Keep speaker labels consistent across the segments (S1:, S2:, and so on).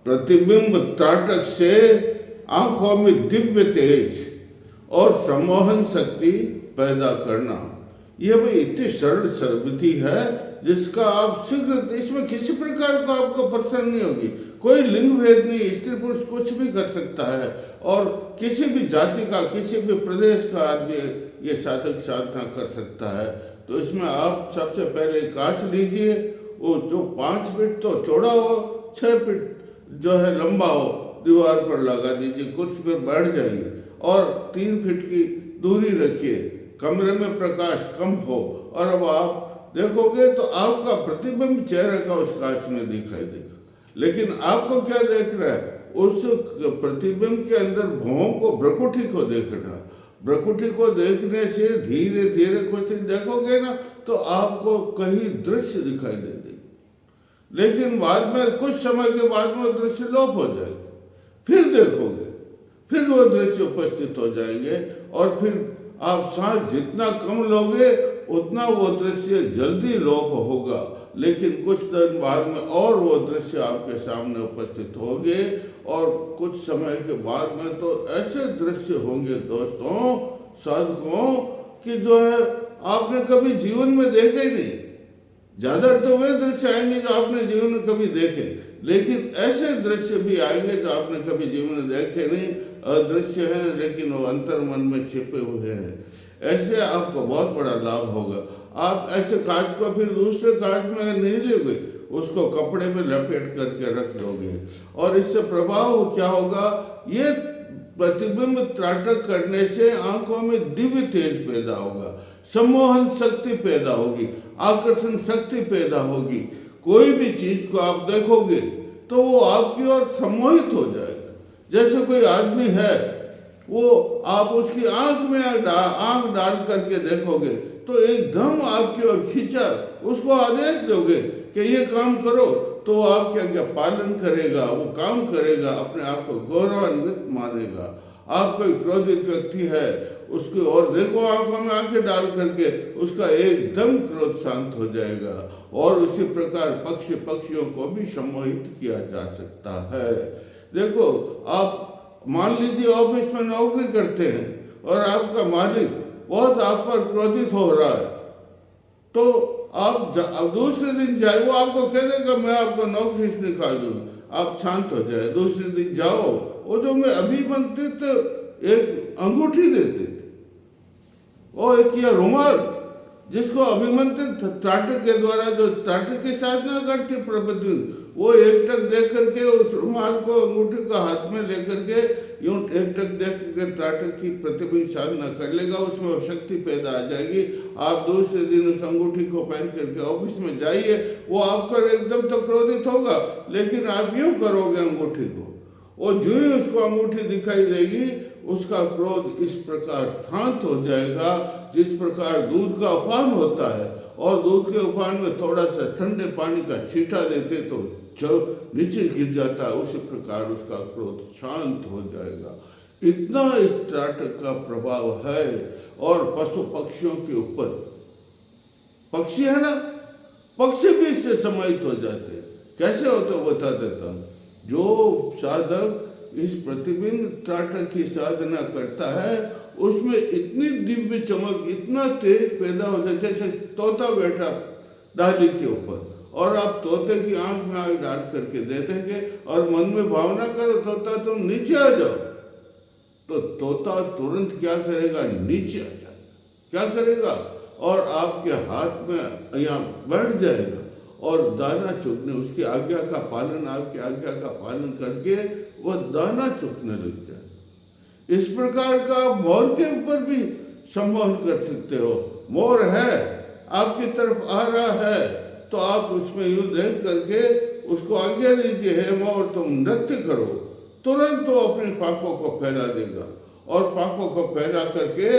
S1: प्रतिबिंब त्राटक से आंखों में दिव्य तेज और सम्मोहन शक्ति पैदा करना, यह भाई इतनी सरल विधि है जिसका आप शीघ्र, इसमें किसी प्रकार का आपको परेशानी नहीं होगी। कोई लिंग भेद नहीं, स्त्री पुरुष कुछ भी कर सकता है और किसी भी जाति का, किसी भी प्रदेश का आदमी ये साधक साधना कर सकता है। तो इसमें आप सबसे पहले कांच लीजिए, वो जो 5 फीट तो चौड़ा हो, 6 फीट जो है लंबा हो, दीवार पर लगा दीजिए, कुर्सी पर बैठ जाइए और 3 फीट की दूरी रखिए, कमरे में प्रकाश कम हो, और अब आप देखोगे तो आपका प्रतिबिंब चेहरे का उस कांच में दिखाई देगा। लेकिन आपको क्या देख रहा है? उस प्रतिबिंब के अंदर भौं को, भ्रकुटी को देखना। भ्रकुटी को देखने से धीरे धीरे कुछ दिन देखोगे ना तो आपको कहीं दृश्य दिखाई दे देंगे, लेकिन बाद में कुछ समय के बाद में वो दृश्य लोप हो जाएगा। फिर देखोगे, फिर वो दृश्य उपस्थित हो जाएंगे और फिर आप सांस जितना कम लोगे उतना वो दृश्य जल्दी लोप होगा, लेकिन कुछ दिन बाद में और वो दृश्य आपके सामने उपस्थित होंगे और कुछ समय के बाद में तो ऐसे दृश्य होंगे दोस्तों, साधकों, कि जो है आपने कभी जीवन में देखे ही नहीं। ज़्यादा तो वे दृश्य आएंगे जो आपने जीवन में कभी देखे, लेकिन ऐसे दृश्य भी आएंगे जो आपने कभी जीवन में देखे नहीं, अदृश्य हैं लेकिन वो अंतर मन में छिपे हुए हैं। ऐसे आपको बहुत बड़ा लाभ होगा। आप ऐसे कांच को फिर दूसरे कांच में नहीं लोगे, उसको कपड़े में लपेट करके रख दोगे और इससे प्रभाव क्या होगा? ये प्रतिबिंब त्राटक करने से आंखों में दिव्य तेज पैदा होगा, सम्मोहन शक्ति पैदा होगी, आकर्षण शक्ति पैदा होगी। कोई भी चीज को आप देखोगे तो वो आपकी ओर सम्मोहित हो जाएगा। जैसे कोई आदमी है, वो आप उसकी आंख में आंख डाल करके देखोगे तो एकदम आपकी ओर खींचा, उसको आदेश दोगे कि ये काम करो तो वो आपके क्या पालन करेगा, वो काम करेगा, अपने आप को गौरवान्वित मानेगा। आप कोई क्रोधित व्यक्ति है, उसकी ओर देखो आंखों में आंखें डाल करके, उसका एकदम क्रोध शांत हो जाएगा। और उसी प्रकार पक्षियों को भी सम्मोहित किया जा सकता है। देखो, आप मान लीजिए ऑफिस में नौकरी करते हैं और आपका मालिक बहुत आप पर क्रोधित हो रहा है, तो आप दूसरे दिन जाए, वो आपको कह देगा मैं आपको नौकरी से निकाल दूंगा, आप शांत हो जाए। दूसरे दिन जाओ, वो जो मैं अभिमंत्रित एक अंगूठी देते थे, वो एक या रुमाल, जिसको अभिमंत्रित त्राटक के द्वारा, जो त्राटक की साधना करती प्रबंध, वो एकटक देख करके उस रुमाल को, अंगूठी को हाथ में लेकर के यूं एकटक देख करके त्राटक की प्रतिबिंब साधना कर लेगा, उसमें वो शक्ति पैदा आ जाएगी। आप दूसरे दिन उस अंगूठी को पहन करके ऑफिस में जाइए, वो आपका एकदम तो क्रोधित होगा, लेकिन आप यूं करोगे अंगूठी को, वो जो ही उसको अंगूठी दिखाई देगी, उसका क्रोध इस प्रकार शांत हो जाएगा जिस प्रकार दूध का उफान होता है, और दूध के उफान में थोड़ा सा ठंडे पानी का छींटा देते तो जो नीचे गिर जाता है, उसी प्रकार उसका क्रोध शांत हो जाएगा। इतना इस त्राटक का प्रभाव है। और पशु पक्षियों के ऊपर, पक्षी है ना, पक्षी भी इससे सम्मोहित हो जाते हैं। कैसे होते बता देता हूँ। जो साधक इस प्रतिबिंब त्राटक की साधना करता है, उसमें इतनी दिव्य चमक, इतना तेज पैदा हो जाए, जैसे तोता बैठा डाली के ऊपर और आप तोते की आंख में आग डाल करके दे देंगे और मन में भावना करो तोता तुम नीचे आ जाओ, तो तोता तुरंत क्या करेगा? नीचे आ जाएगा। क्या करेगा? और आपके हाथ में यहाँ बैठ जाएगा और दाना चुगने, उसकी आज्ञा का पालन, आपकी आज्ञा का पालन करके वह दाना चुगने लग जाए। इस प्रकार का मोर के ऊपर भी सम्मोहन कर सकते हो। मोर है, आपकी तरफ आ रहा है, तो आप उसमें यूं देख करके उसको आज्ञा दीजिए, हे मोर तुम नृत्य करो, तुरंत वो अपने पाखों को फैला देगा और पाखों को फैला करके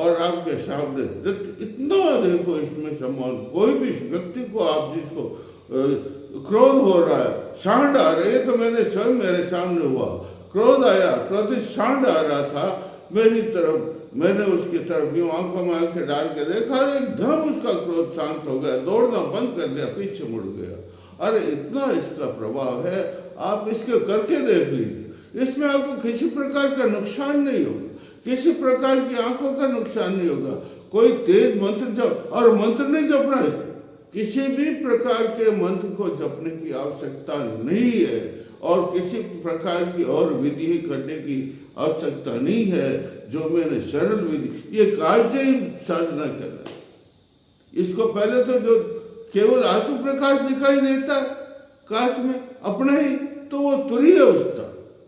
S1: और आपके सामने इतना देखो इसमें सम्मोहन। कोई भी व्यक्ति को आप जिसको क्रोध हो रहा है, सांड आ रही है, तो मैंने स्वयं मेरे सामने हुआ, क्रोध आया, क्रोधित सांड आ रहा था मेरी तरफ, मैंने उसकी तरफ यूं आंखों में आंखें डाल के देखा, एकदम उसका क्रोध शांत हो गया, दौड़ना बंद कर दिया, पीछे मुड़ गया। अरे इतना इसका प्रभाव है। आप इसके करके देख लीजिए, इसमें आपको किसी प्रकार का नुकसान नहीं होगा, किसी प्रकार की आंखों का नुकसान नहीं होगा। कोई तेज मंत्र जप, और मंत्र नहीं जपना है, किसी भी प्रकार के मंत्र को जपने की आवश्यकता नहीं है, और किसी प्रकार की और विधि करने की आवश्यकता नहीं है। जो मैंने सरल विधि, ये कालजयी साधना करना है। इसको पहले तो जो केवल आत्म प्रकाश दिखाई देता कांच में अपना ही, तो वो तुरीय अवस्था।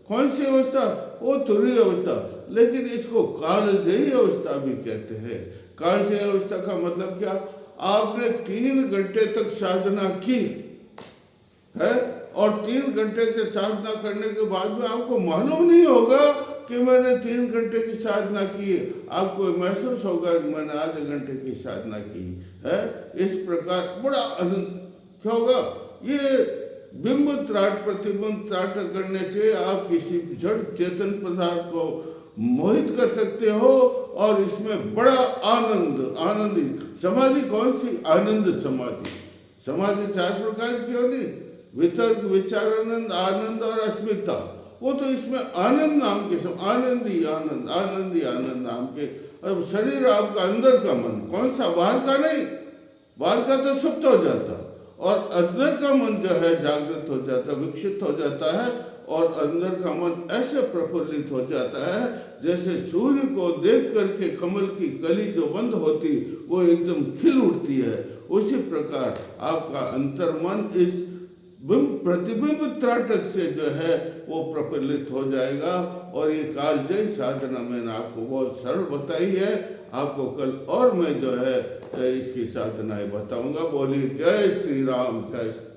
S1: कौन सी अवस्था? वो तुरीय अवस्था। लेकिन इसको कालजयी अवस्था भी कहते हैं। कालजयी अवस्था का मतलब क्या? आपने 3 घंटे तक साधना की है, और 3 घंटे के साधना करने के बाद में आपको मालूम नहीं होगा कि मैंने 3 घंटे की साधना की। आपको महसूस होगा कि मैंने आधे घंटे की साधना की है। इस प्रकार बड़ा आनंद क्या होगा? ये बिंब त्राट प्रतिबिंब त्राट करने से आप किसी जड़ चेतन पदार्थ को मोहित कर सकते हो, और इसमें बड़ा आनंदी समाधि। कौन सी? आनंद समाधि। समाधि 4 प्रकार की होती, वितर्क, विचारानंद, आनंद और अस्मिता। वो तो इसमें आनंद नाम के सब, आनंदी आनंद नाम के। अब शरीर आपका अंदर का मन, कौन सा? बाहर का नहीं, बाहर का तो सुप्त हो जाता, और अंदर का मन जो है जागृत हो जाता, विकसित हो जाता है, और अंदर का मन ऐसे प्रफुल्लित हो जाता है जैसे सूर्य को देख करके कमल की कली जो बंद होती वो एकदम खिल उठती है। उसी प्रकार आपका अंतर्मन इस प्रतिबिंब त्राटक से जो है वो प्रफुल्लित हो जाएगा। और ये कालजयी साधना मैंने आपको बहुत सरल बताई है। आपको कल और मैं जो है इसकी साधनाएं बताऊंगा। बोलिए जय श्री राम, जय श्री